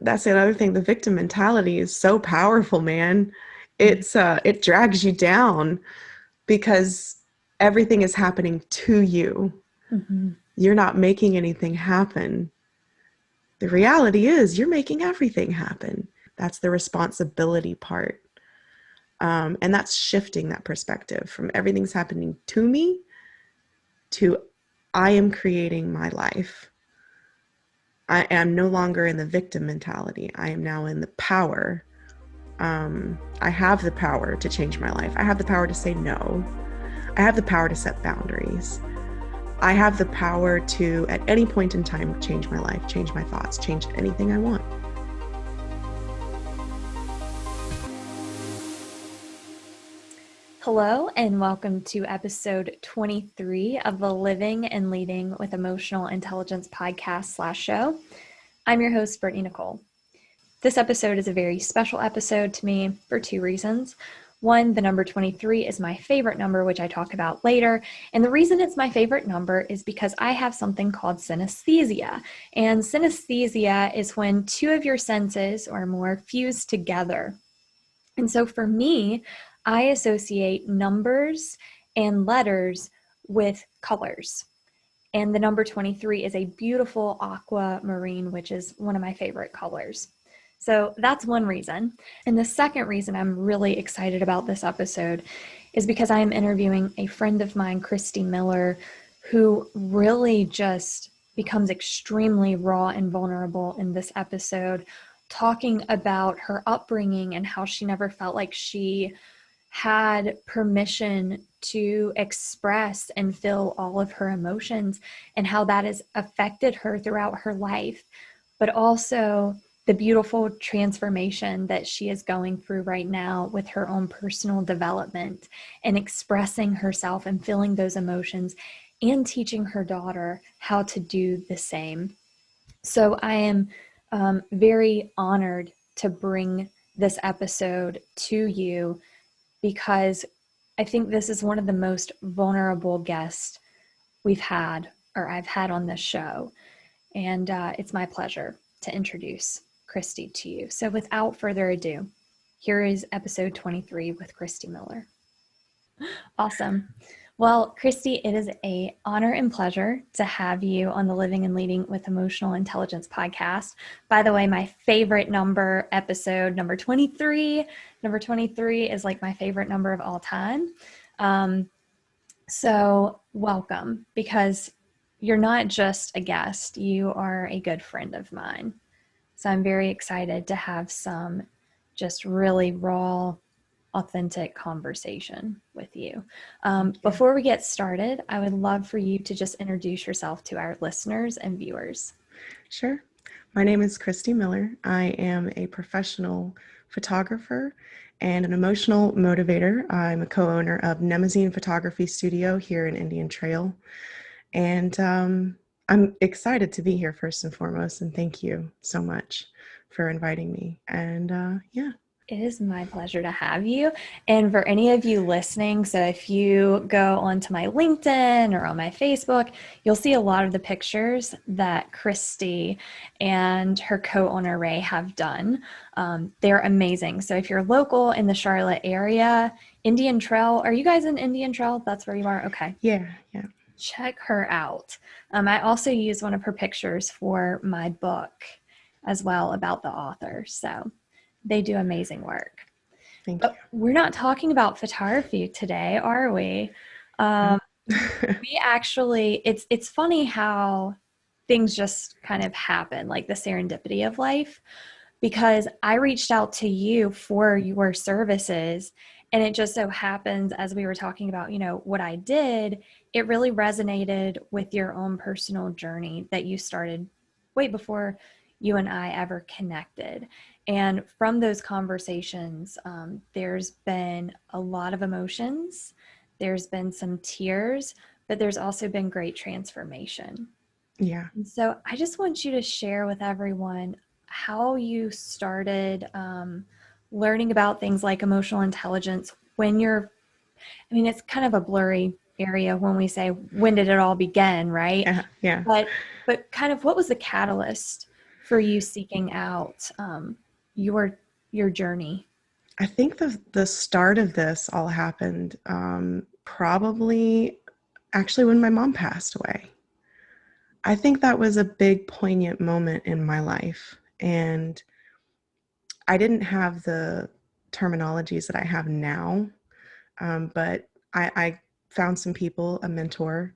that's another thing. The victim mentality is so powerful, man. It drags you down because everything is happening to you. Mm-hmm. You're not making anything happen. The reality is you're making everything happen. That's the responsibility part. And that's shifting that perspective from everything's happening to me to I am creating my life. I am no longer in the victim mentality. I am now in the power. I have the power to change my life. I have the power to say no. I have the power to set boundaries. I have the power to, at any point in time, change my life, change my thoughts, change anything I want. Hello, and welcome to episode 23 of the Living and Leading with Emotional Intelligence podcast/show. I'm your host, Brittney-Nichole. This episode is a very special episode to me for two reasons. One, the number 23 is my favorite number, which I talk about later. And the reason it's my favorite number is because I have something called synesthesia. And synesthesia is when two of your senses or more fuse together. And so for me, I associate numbers and letters with colors. And the number 23 is a beautiful aquamarine, which is one of my favorite colors. So that's one reason. And the second reason I'm really excited about this episode is because I am interviewing a friend of mine, Christy Miller, who really just becomes extremely raw and vulnerable in this episode, talking about her upbringing and how she never felt like she had permission to express and feel all of her emotions and how that has affected her throughout her life, but also the beautiful transformation that she is going through right now with her own personal development and expressing herself and feeling those emotions and teaching her daughter how to do the same. So I am very honored to bring this episode to you because I think this is one of the most vulnerable guests we've had or I've had on this show. And it's my pleasure to introduce Christy to you. So without further ado, here is episode 23 with Christy Miller. Awesome. Well, Christy, it is an honor and pleasure to have you on the Living and Leading with Emotional Intelligence podcast. By the way, my favorite number episode, number 23. Number 23 is like my favorite number of all time. So welcome, because you're not just a guest, you are a good friend of mine. So I'm very excited to have some just really raw, authentic conversation with you. Before we get started, I would love for you to just introduce yourself to our listeners and viewers. Sure. My name is Christy Miller. I am a professional photographer and an emotional motivator. I'm a co-owner of Mnemosyne Photography Studio here in Indian Trail. And I'm excited to be here first and foremost. And thank you so much for inviting me. And yeah. It is my pleasure to have you. And for any of you listening, so if you go onto my LinkedIn or on my Facebook, you'll see a lot of the pictures that Christy and her co-owner Ray have done. They're amazing. So if you're local in the Charlotte area, Indian Trail, are you guys in Indian Trail? That's where you are? Okay. Yeah. Check her out. I also use one of her pictures for my book as well about the author. So they do amazing work. Thank you. We're not talking about photography today, are we? We actually, it's funny how things just kind of happen, like the serendipity of life, because I reached out to you for your services, and it just so happens, as we were talking about, what I did, it really resonated with your own personal journey that you started way before you and I ever connected. And from those conversations, there's been a lot of emotions, there's been some tears, but there's also been great transformation. Yeah. And so I just want you to share with everyone how you started learning about things like emotional intelligence it's kind of a blurry area when we say, when did it all begin, right? Yeah. But kind of what was the catalyst for you seeking out your journey? I think the start of this all happened probably actually when my mom passed away. I think that was a big poignant moment in my life. And I didn't have the terminologies that I have now, but I found some people, a mentor,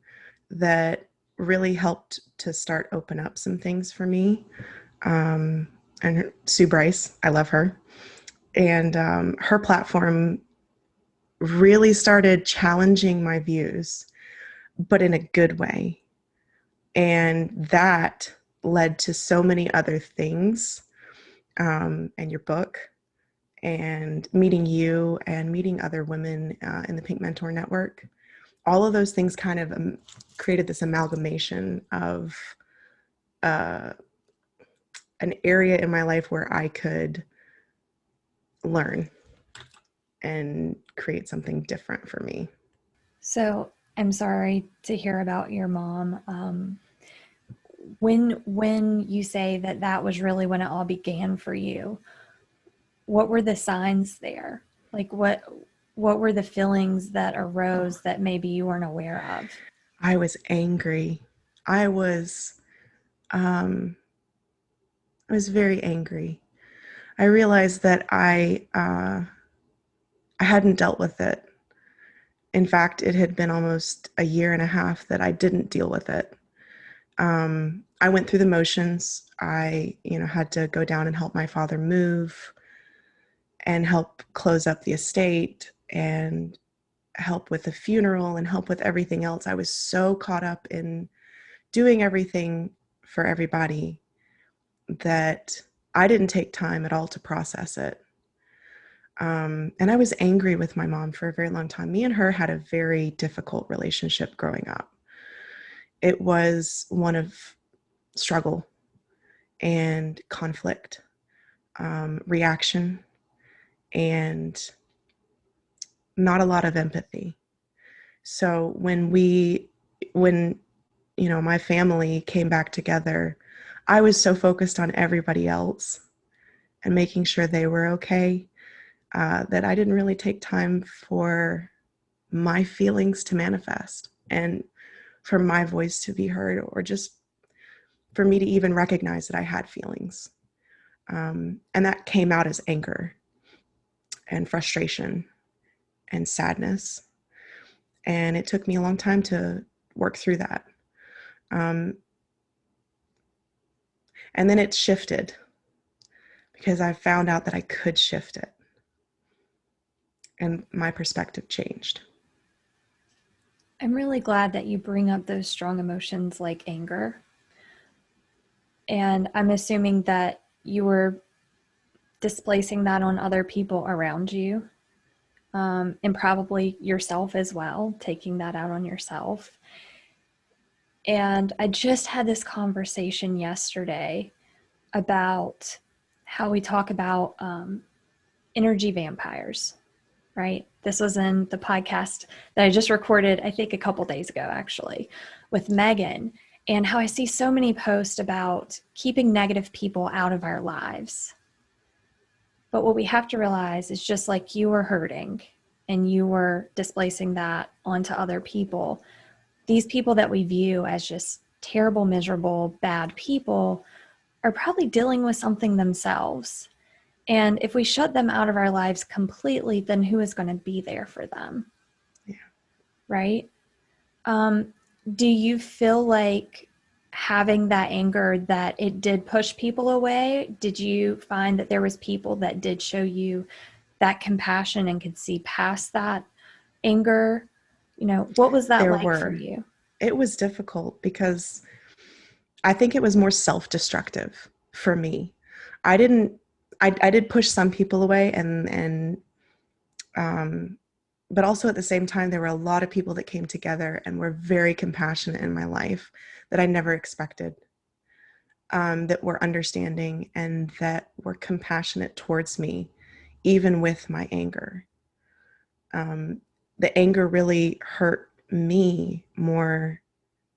that really helped to start open up some things for me. And Sue Bryce, I love her. And her platform really started challenging my views, but in a good way. And that led to so many other things, and your book, and meeting you, and meeting other women in the Pink Mentor Network. All of those things kind of created this amalgamation of uh, an area in my life where I could learn and create something different for me. So I'm sorry to hear about your mom. When you say that that was really when it all began for you, what were the signs there? Like what were the feelings that arose that maybe you weren't aware of? I was angry. I was um, I was very angry. I realized that I hadn't dealt with it. In fact, it had been almost a year and a half that I didn't deal with it. I went through the motions. I, had to go down and help my father move, and help close up the estate, and help with the funeral, and help with everything else. I was so caught up in doing everything for everybody that I didn't take time at all to process it. And I was angry with my mom for a very long time. Me and her had a very difficult relationship growing up. It was one of struggle and conflict, reaction, and not a lot of empathy. So when my family came back together, I was so focused on everybody else and making sure they were okay, that I didn't really take time for my feelings to manifest, and for my voice to be heard, or just for me to even recognize that I had feelings. And that came out as anger and frustration and sadness. And it took me a long time to work through that. Um, and then it shifted because I found out that I could shift it. And my perspective changed. I'm really glad that you bring up those strong emotions like anger. And I'm assuming that you were displacing that on other people around you, and probably yourself as well, taking that out on yourself. And I just had this conversation yesterday about how we talk about energy vampires, right? This was in the podcast that I just recorded, I think a couple days ago, actually, with Megan, and how I see so many posts about keeping negative people out of our lives. But what we have to realize is, just like you were hurting and you were displacing that onto other people, these people that we view as just terrible, miserable, bad people are probably dealing with something themselves. And if we shut them out of our lives completely, then who is going to be there for them? Yeah. Right? Do you feel like having that anger, that it did push people away? Did you find that there was people that did show you that compassion and could see past that anger? What was that There like for were. you? It was difficult because I think it was more self-destructive for me. I didn't. I did push some people away, um, but also at the same time, there were a lot of people that came together and were very compassionate in my life that I never expected. That were understanding and that were compassionate towards me, even with my anger. Um, the anger really hurt me more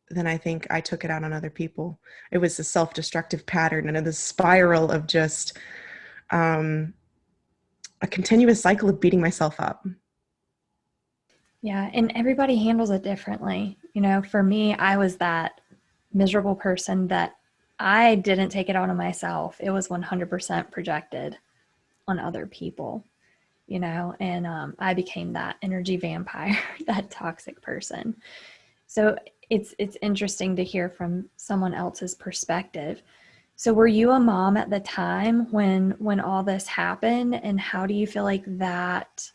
then I think I took it out on other people. It was a self-destructive pattern and a spiral of just a continuous cycle of beating myself up. Yeah, and everybody handles it differently. You know, for me, I was that miserable person that I didn't take it out on myself. It was 100% projected on other people, you know, and I became that energy vampire, that toxic person. So it's interesting to hear from someone else's perspective. So were you a mom at the time when all this happened, and how do you feel like that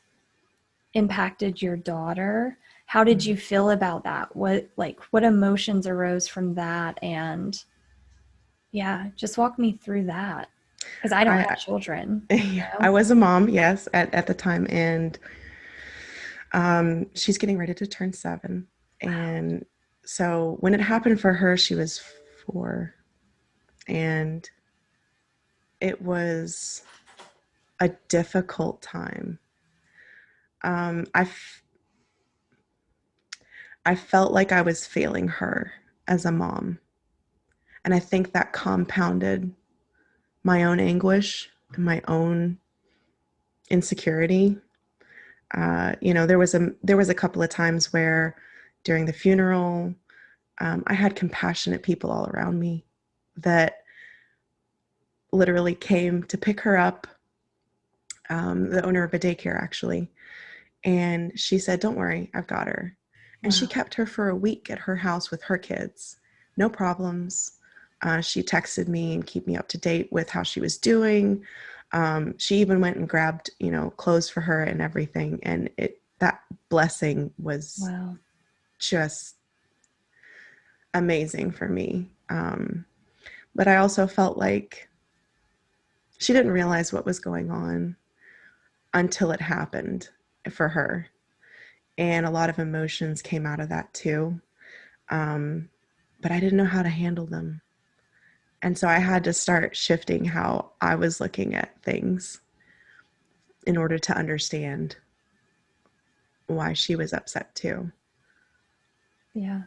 impacted your daughter? How did you feel about that? What emotions arose from that? And yeah, just walk me through that, because I don't have I children, you I know? was a mom, yes, at the time, and she's getting ready to turn 7. And so when it happened for her, she was 4, and it was a difficult time. Um, I, f- I felt like I was failing her as a mom. And I think that compounded my own anguish and my own insecurity. There was a couple of times where during the funeral, I had compassionate people all around me that literally came to pick her up, the owner of a daycare actually. And she said, "Don't worry, I've got her." And she Wow. kept her for a week at her house with her kids. No problems. She texted me and keep me up to date with how she was doing. She even went and grabbed, clothes for her and everything. And that blessing was Wow. just amazing for me. But I also felt like she didn't realize what was going on until it happened for her. And a lot of emotions came out of that too. But I didn't know how to handle them. And so I had to start shifting how I was looking at things in order to understand why she was upset too. Yeah.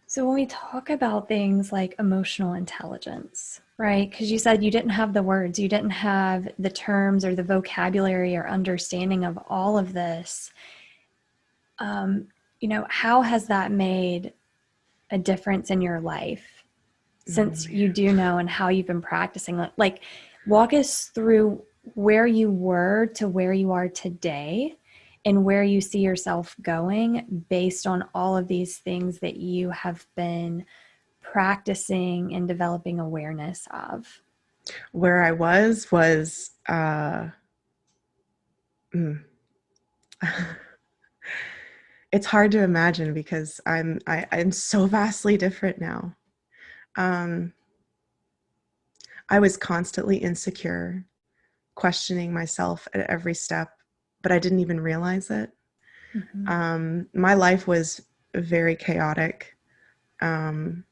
So when we talk about things like emotional intelligence, right? Because you said you didn't have the words, you didn't have the terms or the vocabulary or understanding of all of this. How has that made a difference in your life Oh, since you man. do know and how you've been practicing? Like, walk us through where you were to where you are today and where you see yourself going based on all of these things that you have been practicing and developing awareness of. Where I was mm, it's hard to imagine because I'm so vastly different now. Um, I was constantly insecure, questioning myself at every step, but I didn't even realize it. Mm-hmm. My life was very chaotic. Um,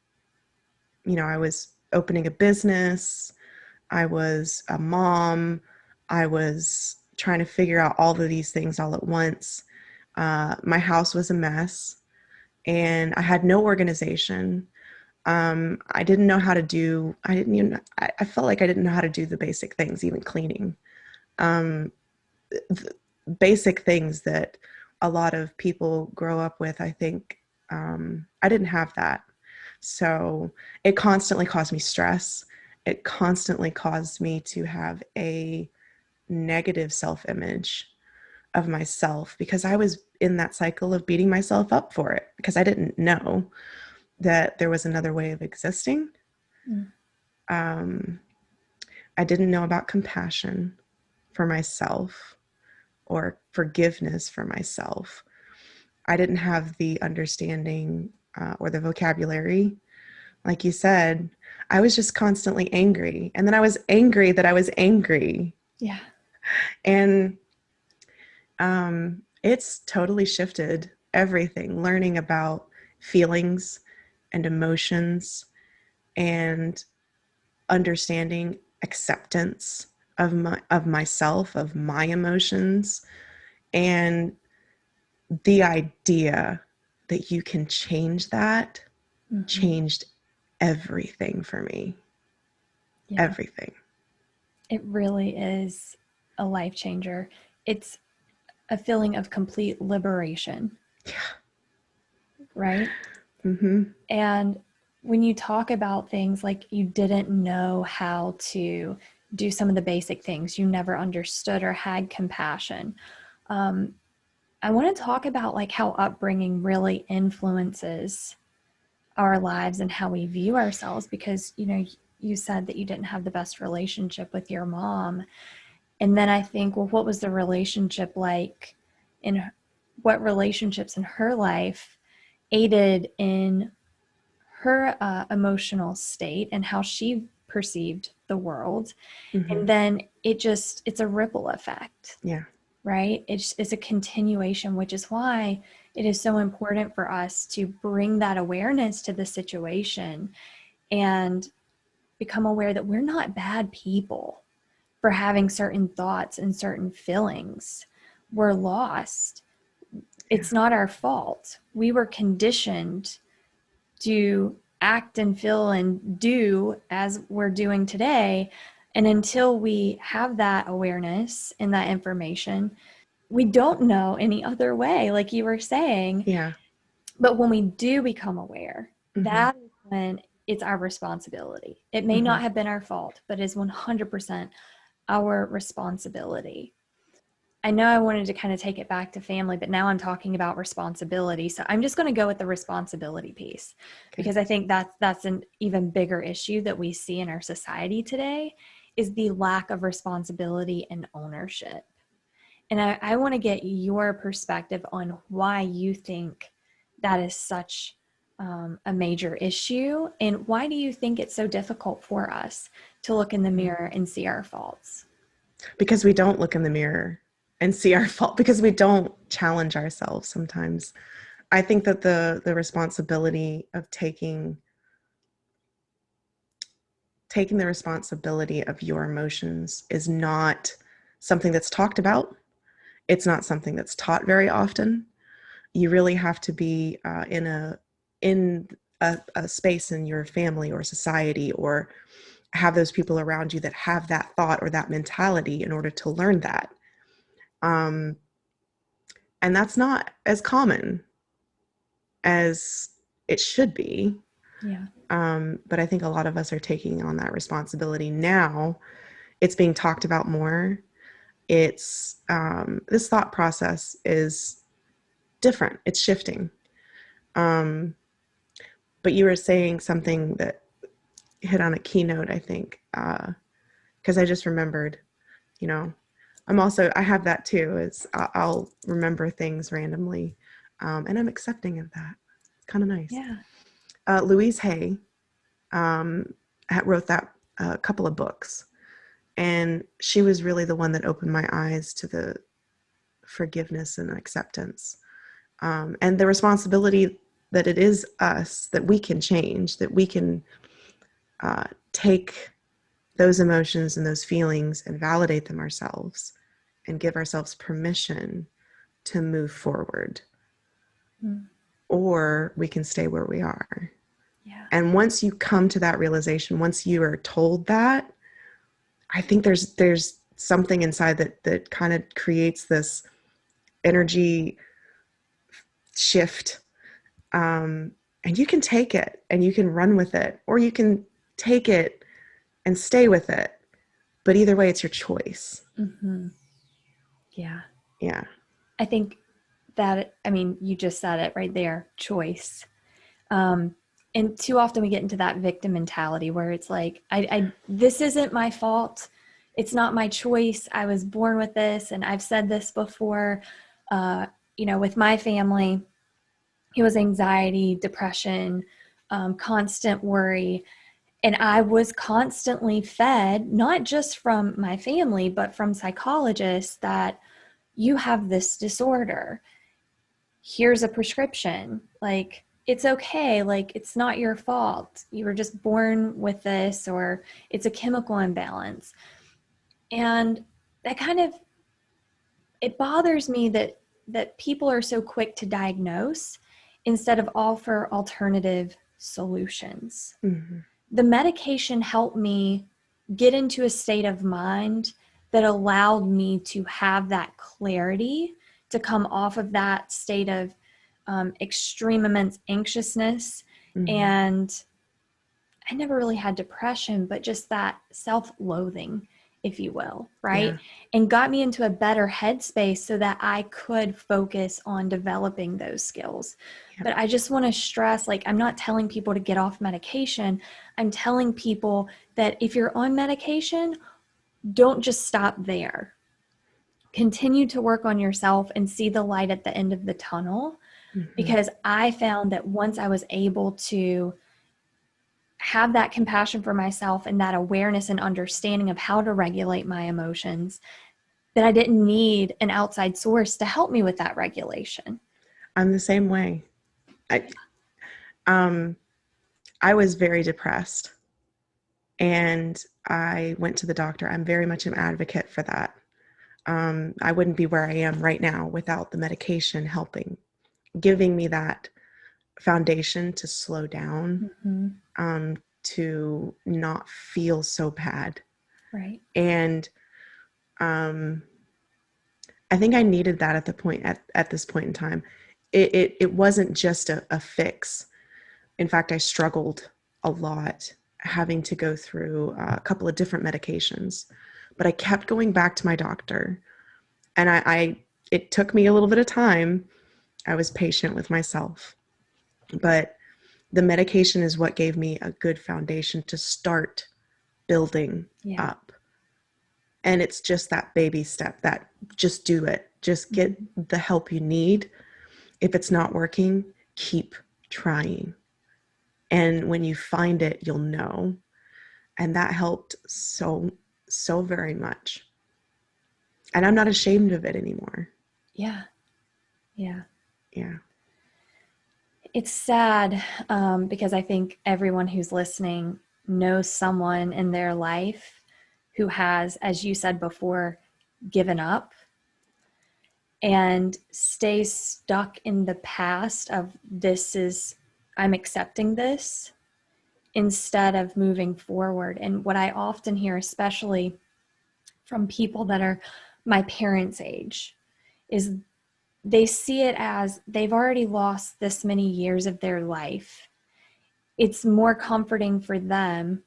I was opening a business, I was a mom, I was trying to figure out all of these things all at once. My house was a mess, and I had no organization. I didn't know how to do, I didn't even, I felt like I didn't know how to do the basic things, even cleaning. Um, Basic things that a lot of people grow up with, I think. I didn't have that. So it constantly caused me stress. It constantly caused me to have a negative self image of myself because I was in that cycle of beating myself up for it because I didn't know that there was another way of existing. Mm. Um, I didn't know about compassion for myself or forgiveness for myself. I didn't have the understanding or the vocabulary. Like you said, I was just constantly angry. And then I was angry that I was angry. Yeah. And it's totally shifted everything, learning about feelings and emotions and understanding acceptance of myself, of my emotions, and the idea that you can change that changed everything for me. Yeah. Everything. It really is a life changer. It's a feeling of complete liberation. Yeah. Right? Mm-hmm. And when you talk about things like you didn't know how to do some of the basic things, you never understood or had compassion. I want to talk about like how upbringing really influences our lives and how we view ourselves, because, you know, you said that you didn't have the best relationship with your mom. And then I think, well, what was the relationship like in what relationships in her life aided in her emotional state and how she perceived the world? Mm-hmm. And then it's a ripple effect, Yeah. right? It's a continuation, which is why it is so important for us to bring that awareness to the situation and become aware that we're not bad people for having certain thoughts and certain feelings. We're lost. It's not our fault. We were conditioned to act and feel and do as we're doing today. And until we have that awareness and that information, we don't know any other way, like you were saying. Yeah. But when we do become aware, Mm-hmm. that is when it's our responsibility. It may not have been our fault, but is 100% our responsibility. I know I wanted to kind of take it back to family, but now I'm talking about responsibility. So I'm just going to go with the responsibility piece, because I think that's an even bigger issue that we see in our society today, is the lack of responsibility and ownership. And I want to get your perspective on why you think that is such a major issue, and why do you think it's so difficult for us to look in the mirror and see our faults? Because we don't look in the mirror and see our fault, because we don't challenge ourselves sometimes. I think that the responsibility of taking the responsibility of your emotions is not something that's talked about. It's not something that's taught very often. You really have to be in a space in your family or society, or have those people around you that have that thought or that mentality in order to learn that. Um, and that's not as common as it should be. Yeah. But I think a lot of us are taking on that responsibility now. It's being talked about more. It's this thought process is different. It's shifting. Um, but you were saying something that hit on a keynote, I think, because I just remembered, you know, I have that too. Is I'll remember things randomly, and I'm accepting of that. It's kind of nice. Yeah. Louise Hay wrote that a couple of books, and she was really the one that opened my eyes to the forgiveness and acceptance, and the responsibility that it is us, that we can change, that we can take those emotions and those feelings and validate them ourselves and give ourselves permission to move forward. Or we can stay where we are. Yeah. And once you come to that realization, once you are told that, I think there's something inside that kind of creates this energy shift. And you can take it and you can run with it, or you can take it and stay with it. But either way, it's your choice. Yeah. Yeah. I think that, I mean, you just said it right there, choice. And too often we get into that victim mentality where it's like, this isn't my fault. It's not my choice. I was born with this. And I've said this before, with my family, it was anxiety, depression, constant worry. And I was constantly fed, not just from my family, but from psychologists, that you have this disorder. Here's a prescription. Like, it's okay. Like, it's not your fault. You were just born with this, or it's a chemical imbalance. And that kind of, it bothers me that people are so quick to diagnose instead of offer alternative solutions. Mm-hmm. The medication helped me get into a state of mind that allowed me to have that clarity, to come off of that state of extreme immense anxiousness. Mm-hmm. And I never really had depression, but just that self-loathing, if you will, right? Yeah. And got me into a better headspace so that I could focus on developing those skills. Yep. But I just want to stress, like, I'm not telling people to get off medication. I'm telling people that if you're on medication, don't just stop there. Continue to work on yourself and see the light at the end of the tunnel. Mm-hmm. Because I found that once I was able to have that compassion for myself and that awareness and understanding of how to regulate my emotions, that I didn't need an outside source to help me with that regulation. I'm the same way. I was very depressed and I went to the doctor. I'm very much an advocate for that. I wouldn't be where I am right now without the medication helping, giving me that foundation to slow down, to not feel so bad. Right. And I think I needed that at the point at this point in time. It wasn't just a fix. In fact, I struggled a lot having to go through a couple of different medications, but I kept going back to my doctor, and it took me a little bit of time. I was patient with myself, but the medication is what gave me a good foundation to start building up. And it's just that baby step, that just do it. Just get the help you need. If it's not working, keep trying. And when you find it, you'll know. And that helped so very much. And I'm not ashamed of it anymore. Yeah. It's sad because I think everyone who's listening knows someone in their life who has, as you said before, given up and stays stuck in the past of I'm accepting this, instead of moving forward. And what I often hear, especially from people that are my parents' age, is they see it as they've already lost this many years of their life. It's more comforting for them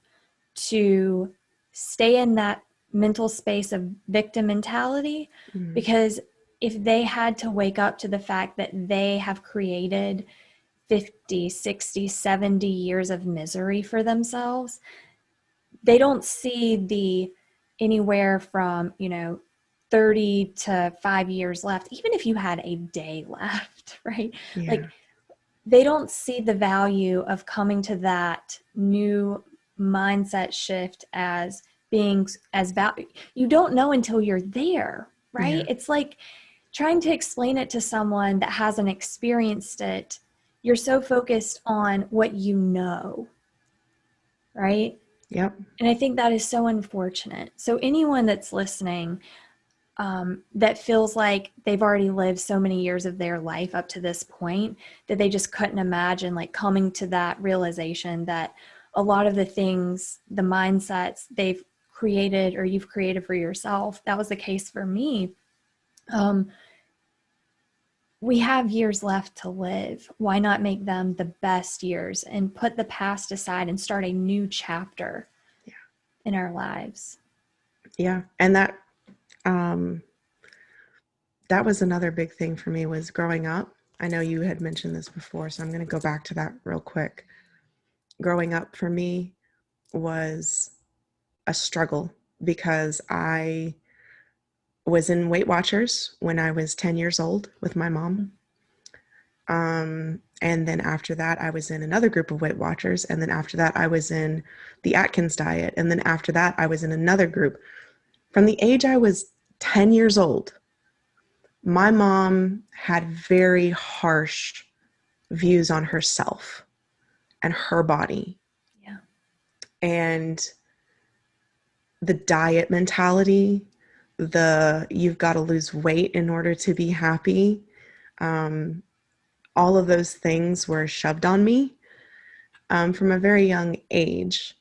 to stay in that mental space of victim mentality, because if they had to wake up to the fact that they have created 50, 60, 70 years of misery for themselves, they don't see the anywhere from, 30 to 5 years left, even if you had a day left, right? Yeah. Like, they don't see the value of coming to that new mindset shift as being as value. You don't know until you're there, right? Yeah. It's like trying to explain it to someone that hasn't experienced it. You're so focused on what you know, right? Yep. And I think that is so unfortunate. So anyone that's listening, that feels like they've already lived so many years of their life up to this point that they just couldn't imagine, like, coming to that realization that a lot of the things, the mindsets they've created or you've created for yourself, that was the case for me. We have years left to live. Why not make them the best years and put the past aside and start a new chapter in our lives? Yeah. And that was another big thing for me, was growing up. I know you had mentioned this before, so I'm going to go back to that real quick. Growing up for me was a struggle because I was in Weight Watchers when I was 10 years old with my mom. And then after that, I was in another group of Weight Watchers. And then after that, I was in the Atkins diet. And then after that, I was in another group. From the age I was 10 years old, my mom had very harsh views on herself and her body. Yeah. And the diet mentality, you've got to lose weight in order to be happy. All of those things were shoved on me. from a very young age.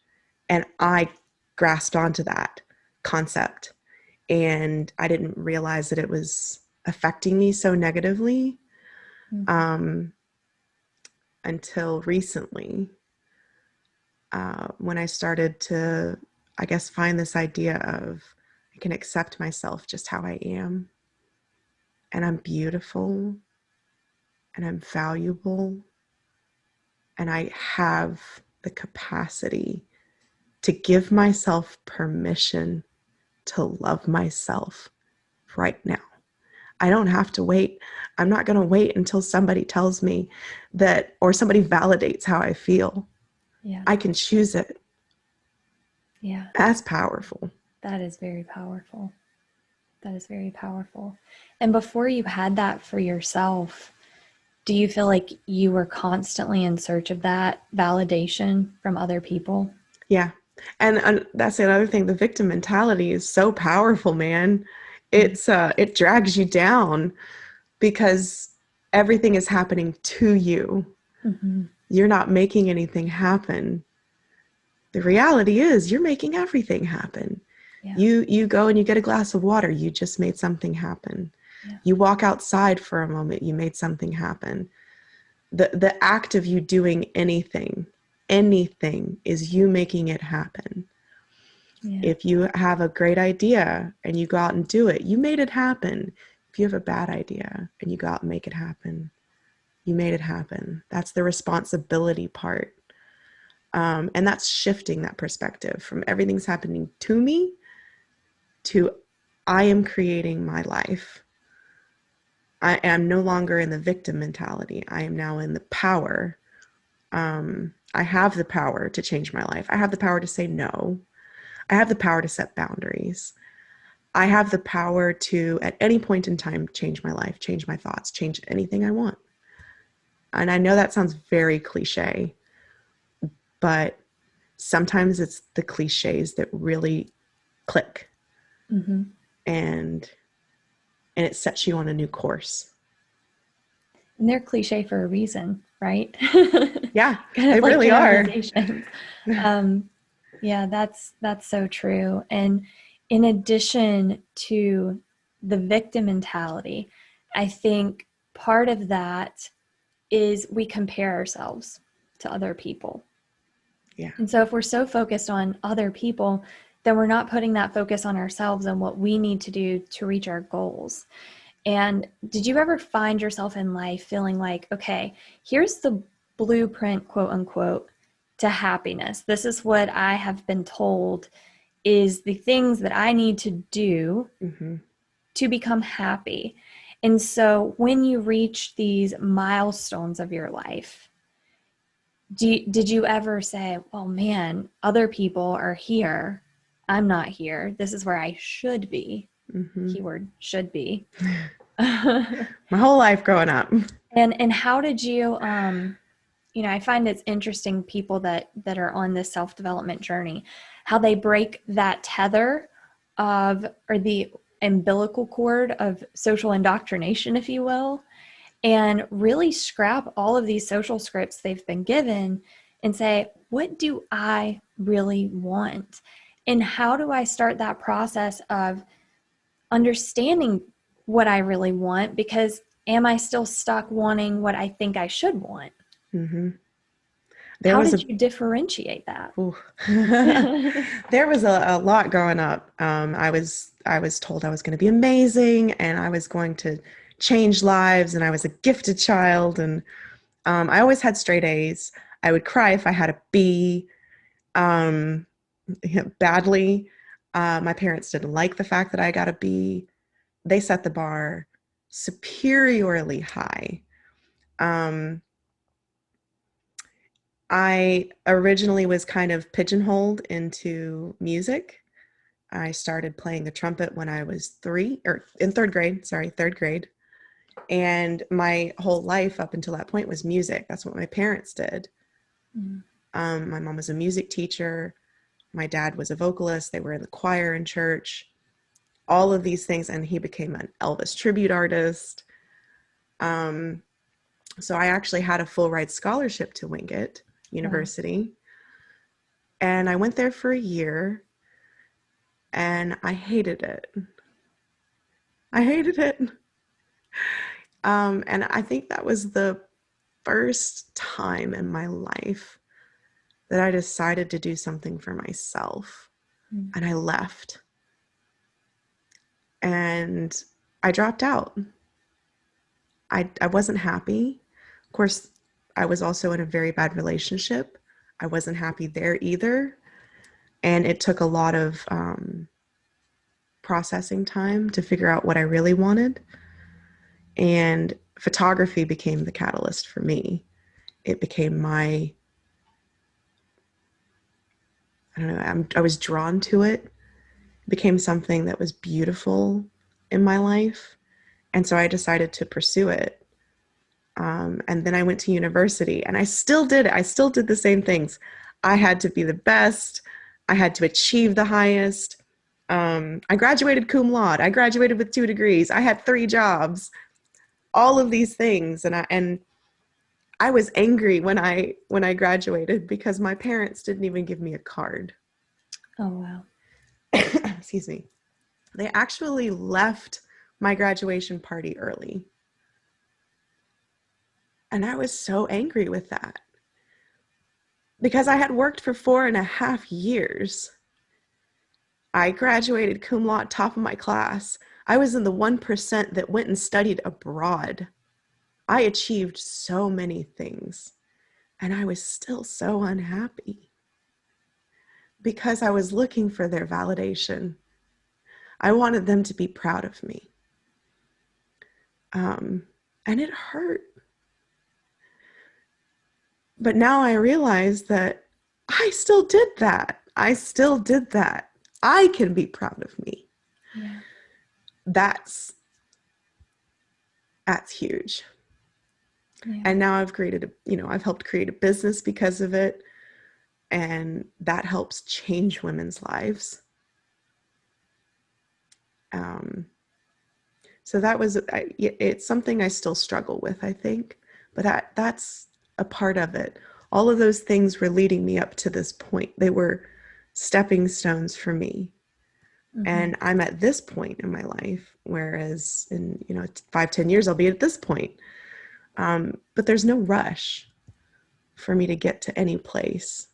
And I grasped onto that concept. And I didn't realize that it was affecting me so negatively until recently, when I started to, I guess, find this idea of I can accept myself just how I am. And I'm beautiful. And I'm valuable. And I have the capacity to give myself permission to love myself right now. I don't have to wait. I'm not going to wait until somebody tells me that, or somebody validates how I feel. Yeah. I can choose it. Yeah. That's powerful. That is very powerful. That is very powerful. And before you had that for yourself, do you feel like you were constantly in search of that validation from other people? Yeah. And that's another thing. The victim mentality is so powerful, man. It drags you down because everything is happening to you. Mm-hmm. You're not making anything happen. The reality is you're making everything happen. Yeah. You go and you get a glass of water, you just made something happen. Yeah. You walk outside for a moment, you made something happen. The act of you doing anything is you making it happen. Yeah. If you have a great idea and you go out and do it, you made it happen. If you have a bad idea and you go out and make it happen, you made it happen. That's the responsibility part. And that's shifting that perspective from everything's happening to me to I am creating my life. I am no longer in the victim mentality. I am now in the power. I have the power to change my life. I have the power to say no. I have the power to set boundaries. I have the power to, at any point in time, change my life, change my thoughts, change anything I want. And I know that sounds very cliche, but sometimes it's the cliches that really click. Mm-hmm. And it sets you on a new course. And they're cliche for a reason, right? Yeah, Kind they of like really are. generalizations. Yeah, that's so true. And in addition to the victim mentality, I think part of that is we compare ourselves to other people. Yeah. And so if we're so focused on other people, then we're not putting that focus on ourselves and what we need to do to reach our goals. And did you ever find yourself in life feeling like, okay, here's the blueprint, quote unquote, to happiness. This is what I have been told is the things that I need to do to become happy. And so when you reach these milestones of your life, did you ever say, well, man, other people are here. I'm not here. This is where I should be. Keyword should be. My whole life growing up. And how did you I find it's interesting people that are on this self-development journey, how they break that tether of, or the umbilical cord of social indoctrination, if you will, and really scrap all of these social scripts they've been given and say, what do I really want? And how do I start that process of understanding what I really want? Because am I still stuck wanting what I think I should want? How did you differentiate that? There was a lot growing up. I was told I was going to be amazing and I was going to change lives and I was a gifted child and I always had straight A's. I would cry if I had a B badly. My parents didn't like the fact that I got a B. They set the bar superiorly high. I originally was kind of pigeonholed into music. I started playing the trumpet when I was third grade. And my whole life up until that point was music. That's what my parents did. My mom was a music teacher. My dad was a vocalist. They were in the choir in church. All of these things. And he became an Elvis tribute artist. So I actually had a full ride scholarship to Wingate. University. And I went there for a year and I hated it. I hated it. And I think that was the first time in my life that I decided to do something for myself. And I left. And I dropped out. I wasn't happy. Of course, I was also in a very bad relationship. I wasn't happy there either. And it took a lot of processing time to figure out what I really wanted. And photography became the catalyst for me. It became I was drawn to it. It became something that was beautiful in my life. And so I decided to pursue it. And then I went to university and I still did it. I still did the same things. I had to be the best. I had to achieve the highest. I graduated cum laude. I graduated with 2 degrees. I had 3 jobs, all of these things. And I was angry when I graduated because my parents didn't even give me a card. Oh, wow. Excuse me. They actually left my graduation party early. And I was so angry with that because I had worked for 4.5 years. I graduated cum laude, top of my class. I was in the 1% that went and studied abroad. I achieved so many things, and I was still so unhappy because I was looking for their validation. I wanted them to be proud of me. And it hurt. But now I realize that I still did that. I can be proud of me. Yeah. That's huge. Yeah. And now I've helped create a business because of it. And that helps change women's lives. So it's something I still struggle with, I think, but that's a part of it. All of those things were leading me up to this point. They were stepping stones for me. Mm-hmm. And I'm at this point in my life, whereas in 5-10 years, I'll be at this point. But there's no rush for me to get to any place.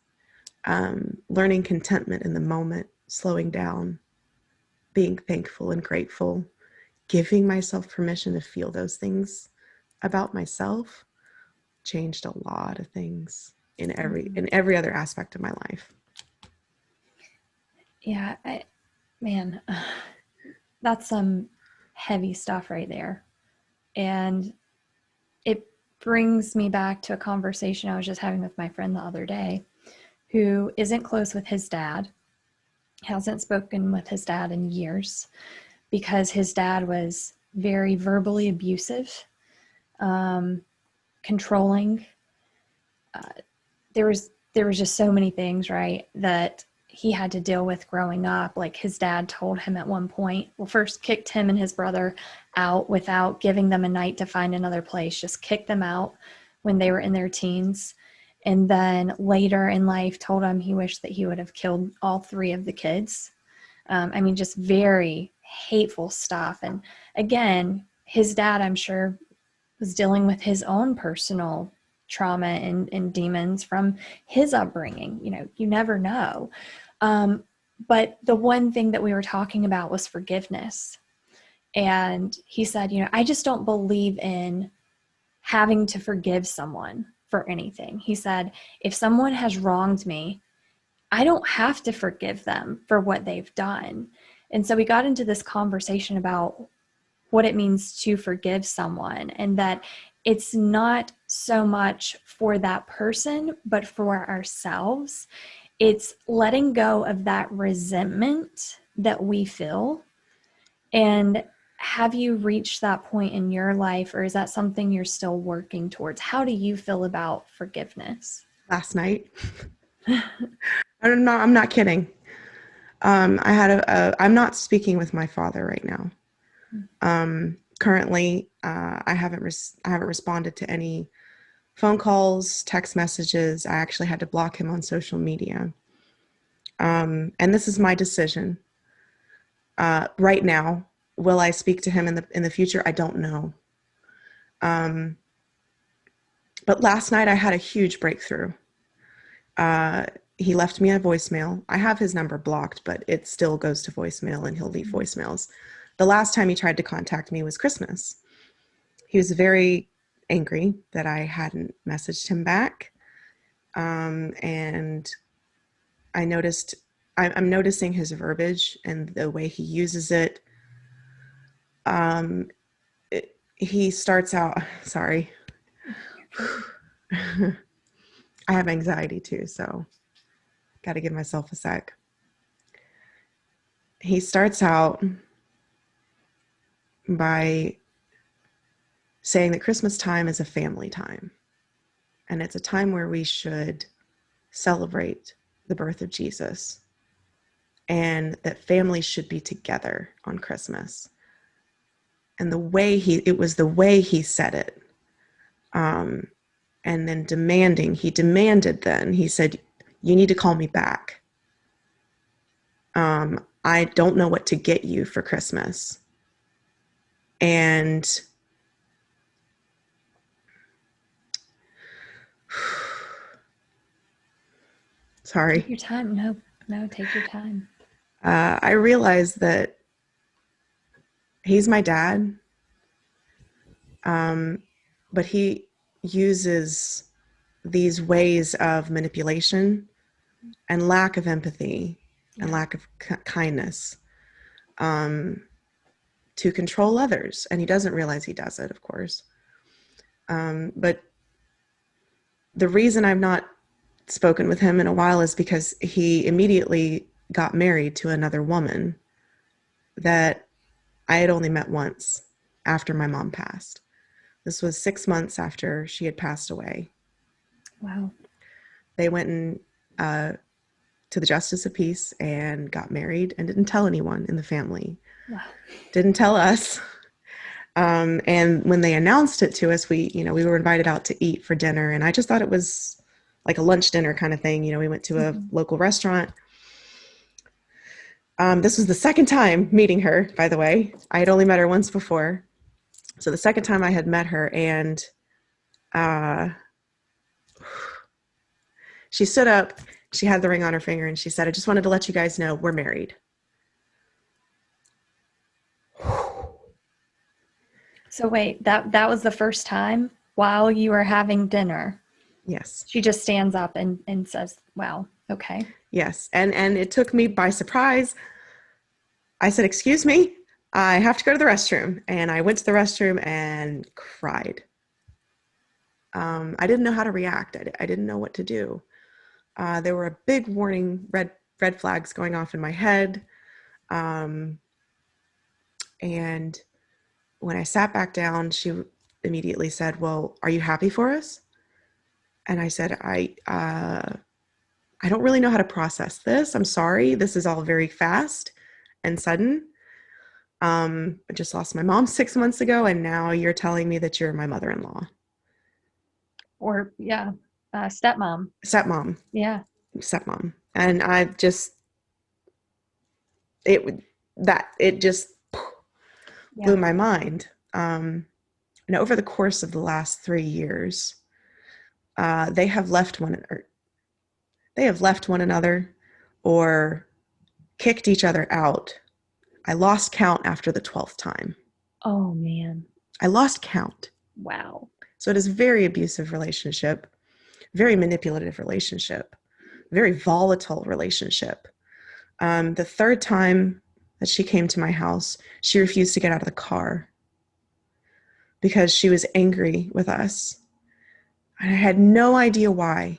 Learning contentment in the moment, slowing down, being thankful and grateful, giving myself permission to feel those things about myself changed a lot of things in every other aspect of my life. Yeah, man, that's some heavy stuff right there. And it brings me back to a conversation I was just having with my friend the other day, who isn't close with his dad, hasn't spoken with his dad in years because his dad was very verbally abusive, controlling. There was just so many things, right, that he had to deal with growing up. Like his dad told him at one point, first kicked him and his brother out without giving them a night to find another place, just kicked them out when they were in their teens. And then later in life told him he wished that he would have killed all 3 of the kids. Just very hateful stuff. And again, his dad, I'm sure, was dealing with his own personal trauma and demons from his upbringing. You never know. But the one thing that we were talking about was forgiveness. And he said, I just don't believe in having to forgive someone for anything. He said, if someone has wronged me, I don't have to forgive them for what they've done. And so we got into this conversation about what it means to forgive someone, and that it's not so much for that person, but for ourselves. It's letting go of that resentment that we feel. And have you reached that point in your life, or is that something you're still working towards? How do you feel about forgiveness? Last night. I'm not kidding. I'm not speaking with my father right now. Currently, I haven't responded to any phone calls, text messages. I actually had to block him on social media. And this is my decision. Right now, will I speak to him in the future? I don't know. But last night I had a huge breakthrough. He left me a voicemail. I have his number blocked, but it still goes to voicemail and he'll leave voicemails. The last time he tried to contact me was Christmas. He was very angry that I hadn't messaged him back. And I'm noticing his verbiage and the way he uses it. He starts out, sorry. I have anxiety too, so got to give myself a sec. He starts out by saying that Christmas time is a family time, and it's a time where we should celebrate the birth of Jesus, and that families should be together on Christmas. And it was the way he said it. And then he said, you need to call me back. I don't know what to get you for Christmas. And sorry. Take your time. No, take your time. I realized that he's my dad. But he uses these ways of manipulation and lack of empathy and lack of kindness to control others. And he doesn't realize he does it, of course. But the reason I've not spoken with him in a while is because he immediately got married to another woman that I had only met once after my mom passed. This was 6 months after she had passed away. Wow. They went to the Justice of Peace and got married and didn't tell anyone in the family. Wow. Didn't tell us. And when they announced it to us, we were invited out to eat for dinner. And I just thought it was like a lunch dinner kind of thing. We went to a local restaurant. This was the second time meeting her, by the way. I had only met her once before. So the second time I had met her, and she stood up, she had the ring on her finger, and she said, I just wanted to let you guys know we're married. So wait, that was the first time while you were having dinner? Yes. She just stands up and says, wow, okay. Yes, and it took me by surprise. I said, excuse me, I have to go to the restroom. And I went to the restroom and cried. I didn't know how to react. I didn't know what to do. There were a big warning, red flags going off in my head. And when I sat back down, she immediately said, well, are you happy for us? And I said, I don't really know how to process this. I'm sorry. This is all very fast and sudden. I just lost my mom 6 months ago, and now you're telling me that you're my mother-in-law. Or, yeah, stepmom. Stepmom. Yeah. Stepmom. And I just, it just blew my mind. And over the course of the last 3 years, they have left one another or kicked each other out. I lost count after the 12th time. Oh, man. I lost count. Wow. So it is a very abusive relationship, very manipulative relationship, very volatile relationship. The third time that she came to my house, she refused to get out of the car because she was angry with us. And I had no idea why.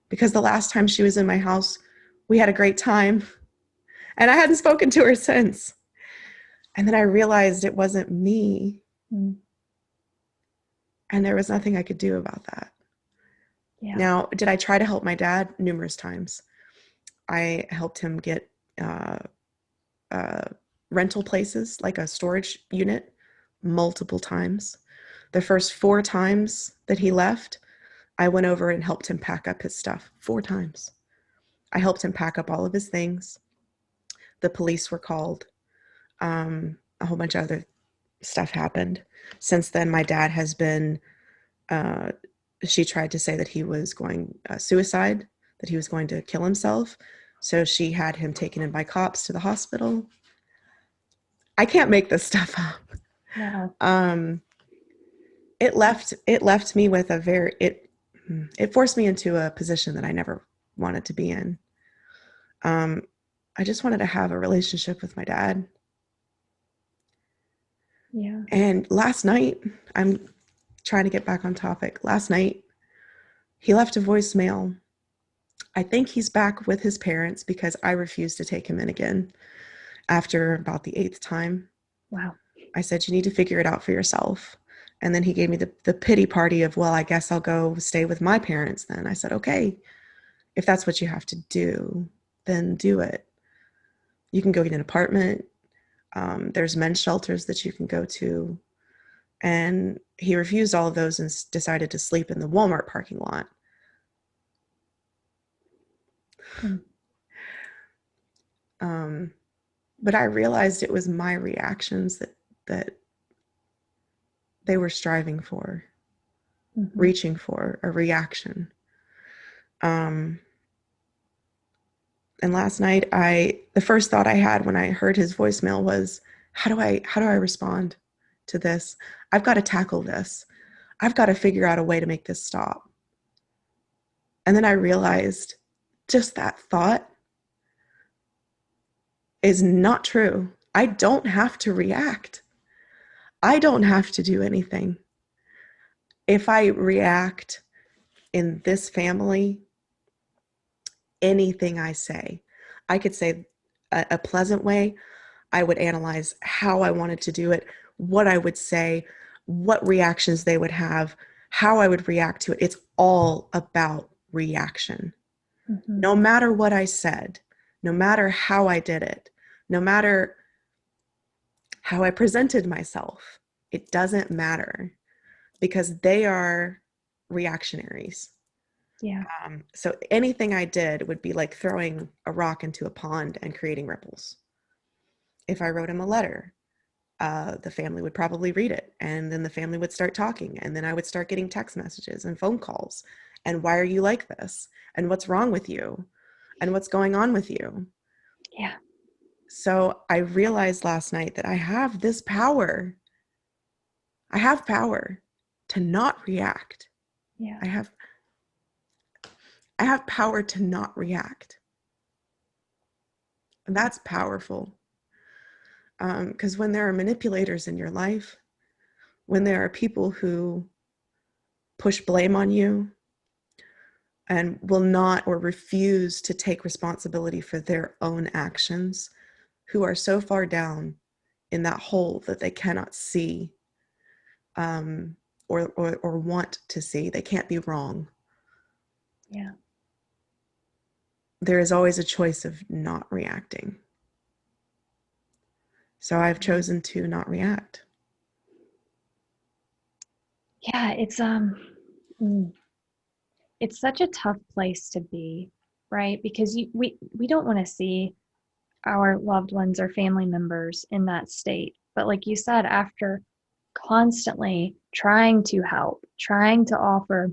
Because the last time she was in my house, we had a great time. And I hadn't spoken to her since. And then I realized it wasn't me. And there was nothing I could do about that. Yeah. Now, did I try to help my dad? Numerous times. I helped him get rental places, like a storage unit, multiple times. The first 4 times that he left, I went over and helped him pack up his stuff 4 times. I helped him pack up all of his things. The police were called. A whole bunch of other stuff happened. Since then, my dad has been, she tried to say that he was going suicide, that he was going to kill himself. So she had him taken in by cops to the hospital. I can't make this stuff up. No. It left me with it forced me into a position that I never wanted to be in. I just wanted to have a relationship with my dad. Yeah. And last night, I'm trying to get back on topic. Last night, he left a voicemail. I think he's back with his parents because I refused to take him in again after about the 8th time. Wow. I said, you need to figure it out for yourself. And then he gave me the pity party of, well, I guess I'll go stay with my parents then. I said, okay, if that's what you have to do, then do it. You can go get an apartment. There's men's shelters that you can go to. And he refused all of those and decided to sleep in the Walmart parking lot. But I realized it was my reactions that they were striving for, reaching for a reaction. And last night, the first thought I had when I heard his voicemail was, how do I respond to this? I've got to tackle this. I've got to figure out a way to make this stop. And then I realized just that thought is not true. I don't have to react. I don't have to do anything. If I react in this family, anything I say, I could say a pleasant way. I would analyze how I wanted to do it, what I would say, what reactions they would have, how I would react to it. It's all about reaction. No matter what I said, no matter how I did it, no matter how I presented myself, it doesn't matter because they are reactionaries. Yeah. So anything I did would be like throwing a rock into a pond and creating ripples. If I wrote him a letter, the family would probably read it, and then the family would start talking, and then I would start getting text messages and phone calls. And why are you like this? And what's wrong with you? And what's going on with you? Yeah. So I realized last night that I have this power. I have power to not react. Yeah. I have power to not react. And that's powerful. Because when there are manipulators in your life, when there are people who push blame on you and will not or refuse to take responsibility for their own actions, who are so far down in that hole that they cannot see or want to see, they can't be wrong. Yeah. There is always a choice of not reacting. So I've chosen to not react. Yeah, it's such a tough place to be, right? Because we don't want to see our loved ones or family members in that state. But like you said, after constantly trying to help, trying to offer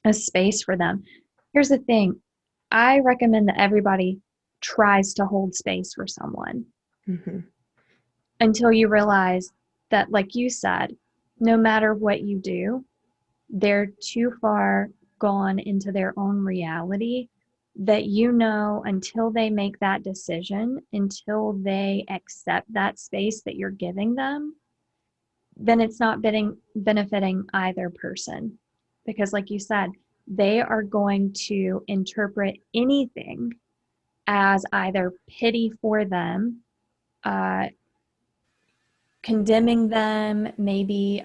a space for them, here's the thing. I recommend that everybody tries to hold space for someone until you realize that, like you said, no matter what you do, they're too far gone into their own reality that until they make that decision, until they accept that space that you're giving them, then it's not benefiting either person. Because like you said, they are going to interpret anything as either pity for them, condemning them, maybe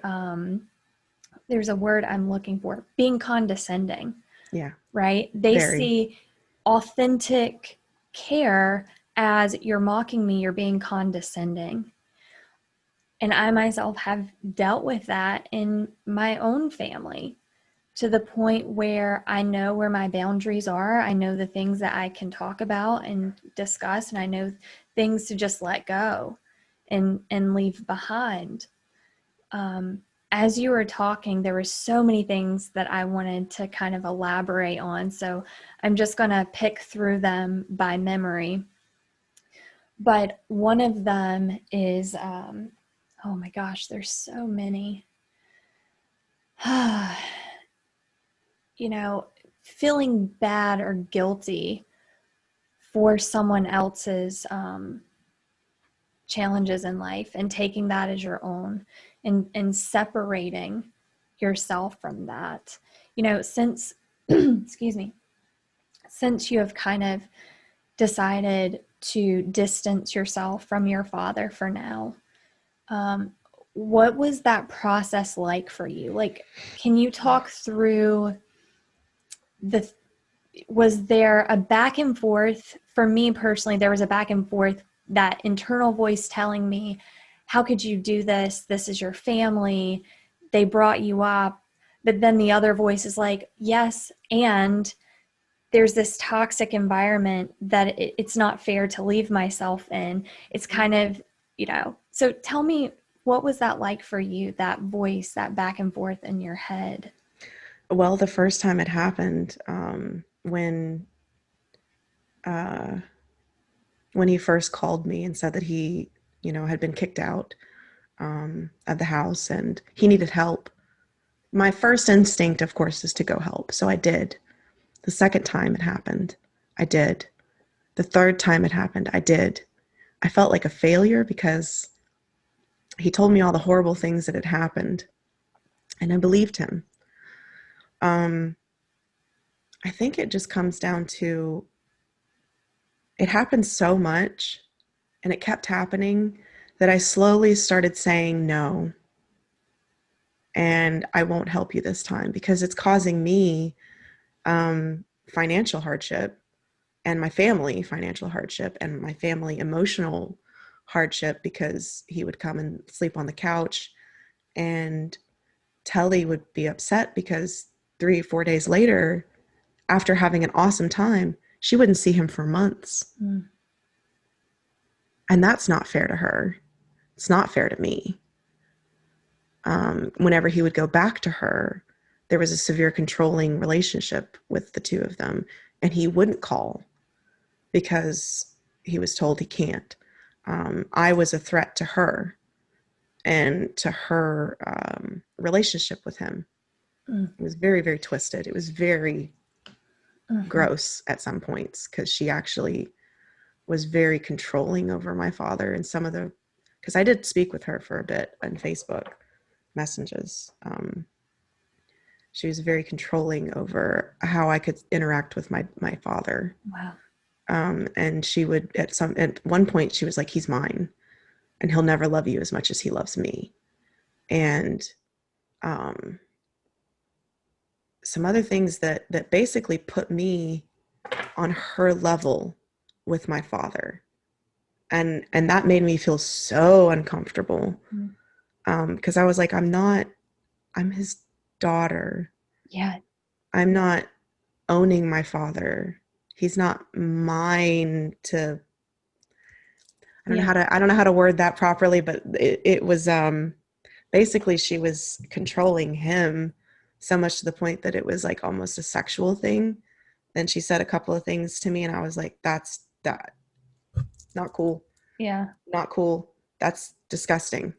there's a word I'm looking for, being condescending. Yeah. Right? They see authentic care as you're mocking me, you're being condescending. And I myself have dealt with that in my own family. to the point where I know where my boundaries are. I know the things that I can talk about and discuss, and I know things to just let go and leave behind. As you were talking, there were so many things that I wanted to kind of elaborate on. So I'm just going to pick through them by memory. But one of them is, oh my gosh, there's so many. You know, feeling bad or guilty for someone else's challenges in life and taking that as your own, and separating yourself from that. You know, since, excuse me, since you have kind of decided to distance yourself from your father for now, what was that process like for you? Like, can you talk through was there a back and forth? For me personally, there was a back and forth, that internal voice telling me, how could you do this? This is your family. They brought you up. But then the other voice is like, yes, and there's this toxic environment that it's not fair to leave myself in. It's kind of, so tell me, what was that like for you, that voice, that back and forth in your head? Well, the first time it happened, when he first called me and said that he, had been kicked out of the house and he needed help. My first instinct, of course, is to go help. So I did. The second time it happened, I did. The third time it happened, I did. I felt like a failure because he told me all the horrible things that had happened, and I believed him. I think it just comes down to, it happened so much and it kept happening that I slowly started saying no. And I won't help you this time because it's causing me financial hardship, and my family financial hardship, and my family emotional hardship, because he would come and sleep on the couch, and Telly would be upset because 3 or 4 days later, after having an awesome time, she wouldn't see him for months. And that's not fair to her. It's not fair to me. Whenever he would go back to her, there was a severe controlling relationship with the two of them, and he wouldn't call because he was told he can't. I was a threat to her and to her relationship with him. It was very, very twisted. It was very gross at some points because she actually was very controlling over my father, and because I did speak with her for a bit on Facebook messages. She was very controlling over how I could interact with my father. Wow. And she would, at one point, she was like, he's mine and he'll never love you as much as he loves me. And some other things that basically put me on her level with my father. And that made me feel so uncomfortable. Because I was like, I'm his daughter. Yeah. I'm not owning my father. He's not mine to, I don't know how to word that properly, but it was basically she was controlling him so much to the point that it was like almost a sexual thing. Then she said a couple of things to me and I was like, that's not cool. Yeah. Not cool. That's disgusting.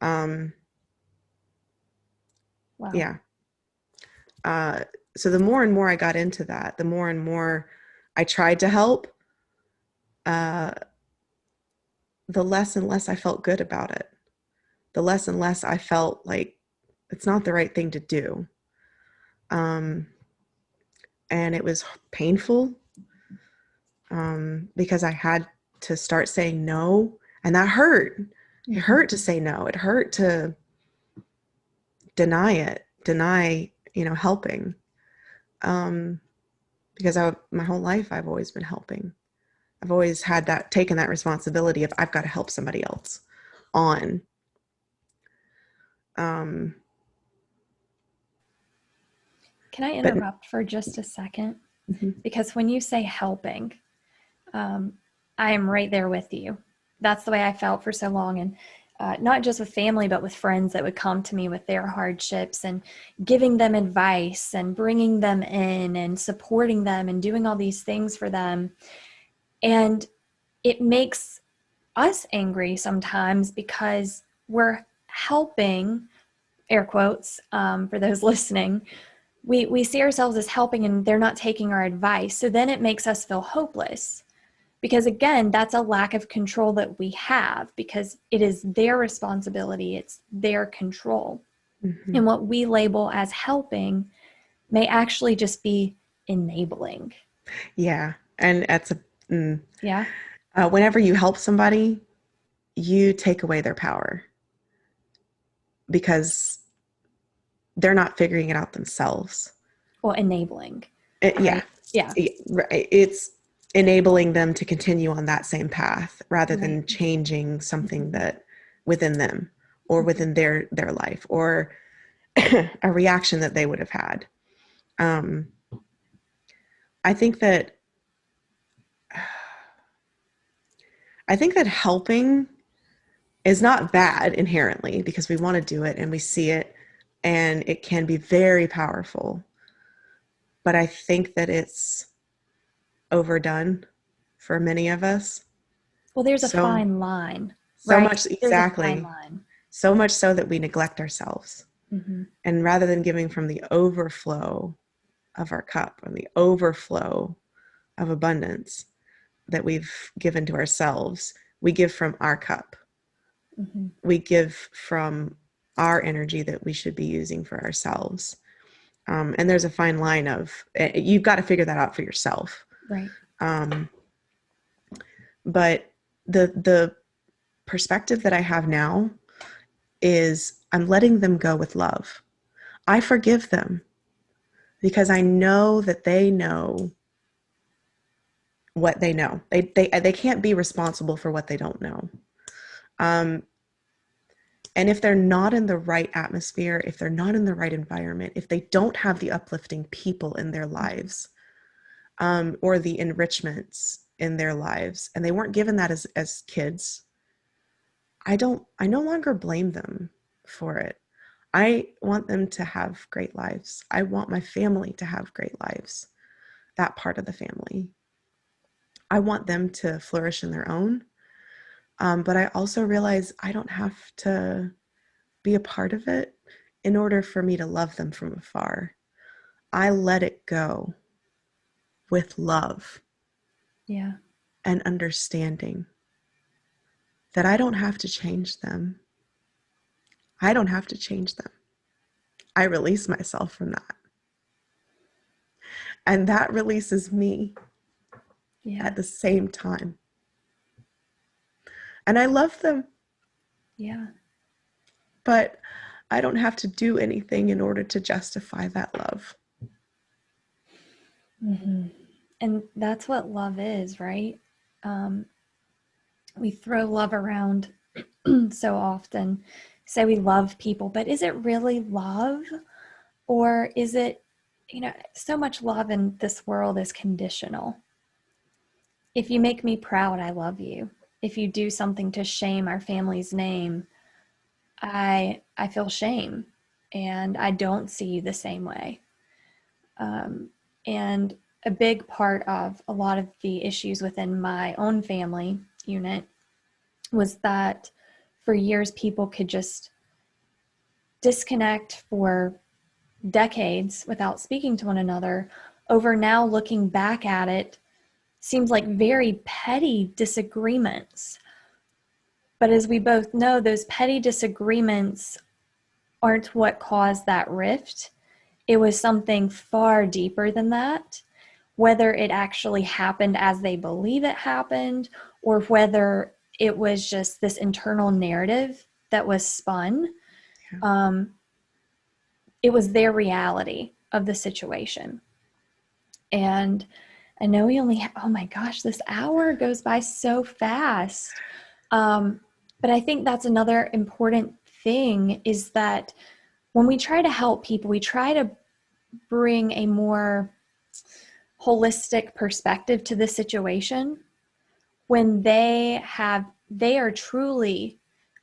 Wow. Yeah. So the more and more I got into that, the more and more I tried to help, the less and less I felt good about it. The less and less I felt like it's not the right thing to do. And it was painful because I had to start saying no, and that hurt. It hurt to say no. It hurt to deny helping. Because my whole life I've always been helping. I've always taken that responsibility of I've got to help somebody else on. Can I But interrupt for just a second? mhm. Because when you say helping, I am right there with you. That's the way I felt for so long. And not just with family, but with friends that would come to me with their hardships and giving them advice and bringing them in and supporting them and doing all these things for them. And it makes us angry sometimes because we're helping, air quotes, for those listening. We see ourselves as helping and they're not taking our advice. So then it makes us feel hopeless. Because again, that's a lack of control that we have because it is their responsibility, it's their control. Mm-hmm. And what we label as helping may actually just be enabling. Yeah. And Yeah. whenever you help somebody, you take away their power because they're not figuring it out themselves. Well, enabling. Yeah. Right? Yeah. It's enabling them to continue on that same path rather Right. than changing something that within them or within their life or a reaction that they would have had. Um, I think that helping is not bad inherently because we want to do it and we see it and it can be very powerful. But I think that it's overdone for many of us. Well, there's a So fine line, so right? much There's a fine exactly. line. So much so that we neglect ourselves. Mm-hmm. And rather than giving from the overflow of our cup and the overflow of abundance that we've given to ourselves, we give from our cup. Mm-hmm. We give from our energy that we should be using for ourselves. And there's a fine line of you've got to figure that out for yourself. Right. But the perspective that I have now is I'm letting them go with love. I forgive them because I know that they know what they know. They can't be responsible for what they don't know. And if they're not in the right atmosphere, if they're not in the right environment, if they don't have the uplifting people in their lives, or the enrichments in their lives, and they weren't given that as kids, I no longer blame them for it. I want them to have great lives. I want my family to have great lives, that part of the family. I want them to flourish in their own. But I also realize I don't have to be a part of it in order for me to love them from afar. I let it go with love Yeah. and understanding that I don't have to change them. I don't have to change them. I release myself from that. And that releases me Yeah. at the same time. And I love them, Yeah. but I don't have to do anything in order to justify that love. Mm-hmm. And that's what love is, right? We throw love around so often, say we love people, but is it really love? Or is it, so much love in this world is conditional. If you make me proud, I love you. If you do something to shame our family's name, I feel shame and I don't see you the same way. And a big part of a lot of the issues within my own family unit was that for years people could just disconnect for decades without speaking to one another over now looking back at it seems like very petty disagreements. But as we both know, those petty disagreements aren't what caused that rift. It was something far deeper than that, whether it actually happened as they believe it happened, or whether it was just this internal narrative that was spun. Yeah. It was their reality of the situation. And I know we only have, oh my gosh, this hour goes by so fast. But I think that's another important thing is that when we try to help people, we try to bring a more holistic perspective to the situation when they are truly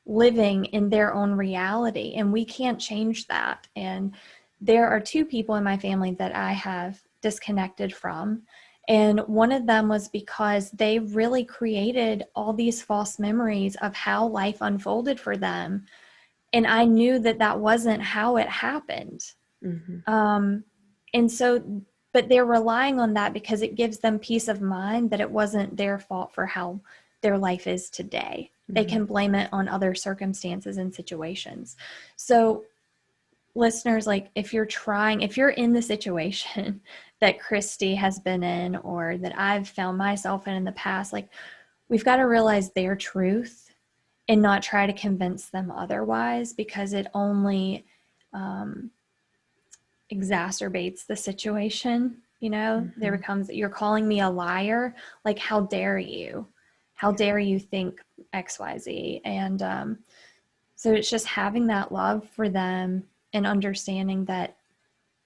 living in their own reality, and we can't change that. And there are two people in my family that I have disconnected from, and one of them was because they really created all these false memories of how life unfolded for them, and I knew that that wasn't how it happened. And so, but they're relying on that because it gives them peace of mind that it wasn't their fault for how their life is today. They can blame it on other circumstances and situations. So listeners, like if you're in the situation that Christy has been in, or that I've found myself in the past, like we've got to realize their truth and not try to convince them otherwise, because it only exacerbates the situation. There becomes, you're calling me a liar, like how dare you think XYZ. And so it's just having that love for them and understanding that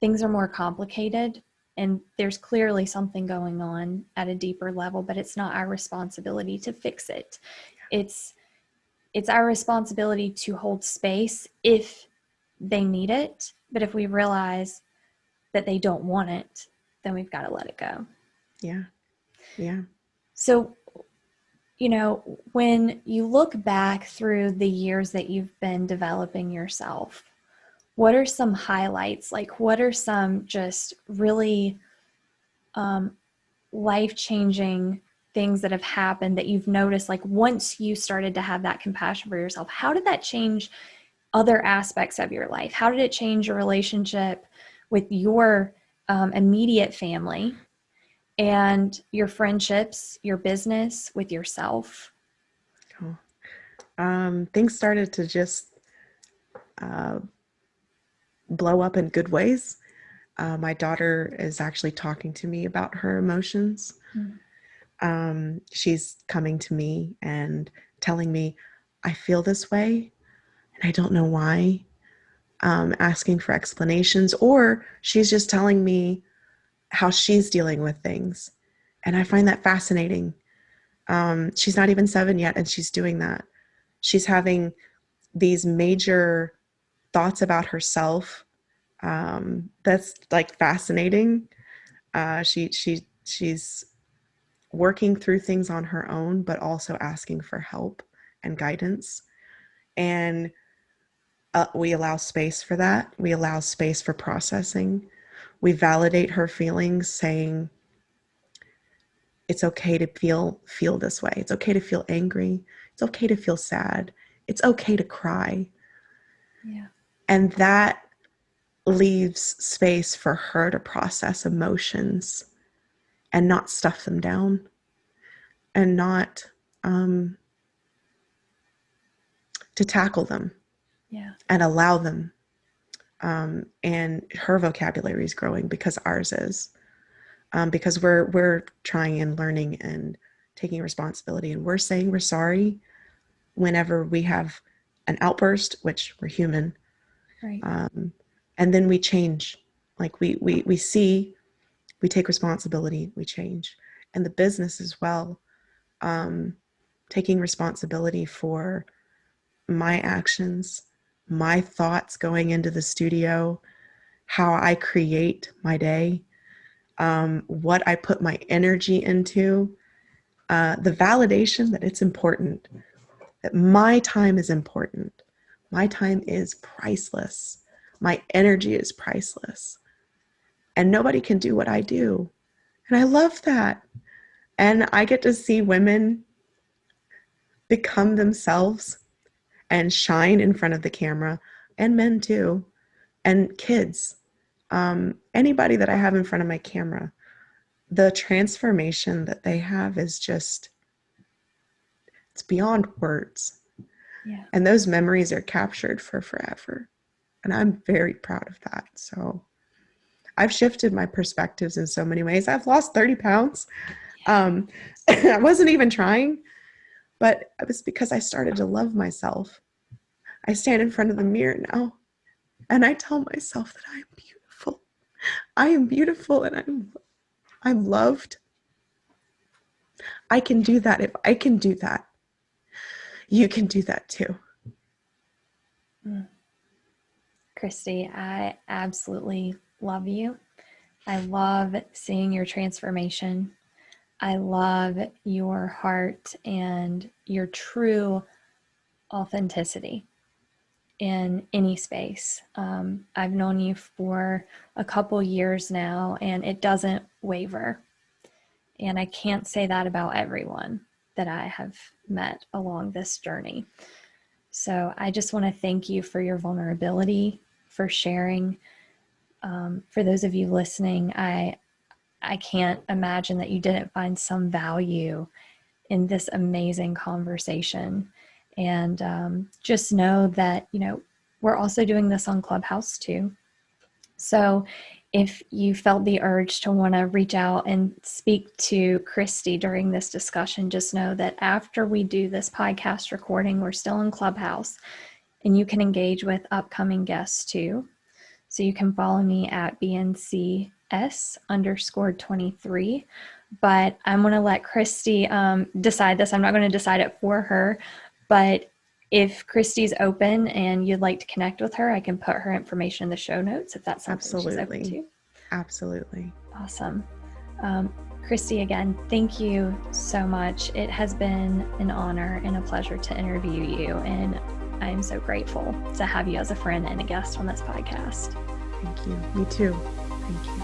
things are more complicated and there's clearly something going on at a deeper level, but it's not our responsibility to fix it. It's our responsibility to hold space if they need it, but if we realize that they don't want it, then we've got to let it go. Yeah. So, when you look back through the years that you've been developing yourself, what are some highlights? Like, what are some just really life-changing things that have happened that you've noticed, like once you started to have that compassion for yourself? How did that change other aspects of your life? How did it change your relationship with your immediate family and your friendships, your business, with yourself? Cool. Things started to just blow up in good ways. My daughter is actually talking to me about her emotions. She's coming to me and telling me, I feel this way and I don't know why. Asking for explanations, or she's just telling me how she's dealing with things. And I find that fascinating. She's not even 7 yet, and she's doing that. She's having these major thoughts about herself. That's like fascinating. She's working through things on her own, but also asking for help and guidance. And we allow space for that. We allow space for processing. We validate her feelings, saying it's okay to feel this way. It's okay to feel angry. It's okay to feel sad. It's okay to cry. Yeah. And that leaves space for her to process emotions and not stuff them down, and not to tackle them. Yeah. And allow them. And her vocabulary is growing because ours is. Because we're trying and learning and taking responsibility, and we're saying we're sorry whenever we have an outburst, which we're human. Right. And then we change. Like we see, we take responsibility, we change. And the business as well, taking responsibility for my actions, my thoughts going into the studio, how I create my day, what I put my energy into, the validation that it's important, that my time is important. My time is priceless. My energy is priceless. And nobody can do what I do. And I love that. And I get to see women become themselves and shine in front of the camera, and men too, and kids. Anybody that I have in front of my camera, the transformation that they have is just, it's beyond words. Yeah. And those memories are captured for forever. And I'm very proud of that. So I've shifted my perspectives in so many ways. I've lost 30 pounds. I wasn't even trying, but it was because I started to love myself. I stand in front of the mirror now and I tell myself that I am beautiful I am beautiful and I'm loved. I can do that. If I can do that, you can do that too. Christy, I absolutely love you. I love seeing your transformation. I love your heart and your true authenticity in any space. I've known you for a couple years now, and it doesn't waver. And I can't say that about everyone that I have met along this journey. So I just want to thank you for your vulnerability, for sharing. For those of you listening, I can't imagine that you didn't find some value in this amazing conversation. And just know that, we're also doing this on Clubhouse too. So if you felt the urge to want to reach out and speak to Christy during this discussion, just know that after we do this podcast recording, we're still in Clubhouse and you can engage with upcoming guests too. So you can follow me at BNCS_23. But I'm going to let Christy decide this. I'm not going to decide it for her. But if Christy's open and you'd like to connect with her, I can put her information in the show notes if that's something she's open to. Absolutely. Awesome. Christy, again, thank you so much. It has been an honor and a pleasure to interview you. And I am so grateful to have you as a friend and a guest on this podcast. Thank you. Me too. Thank you.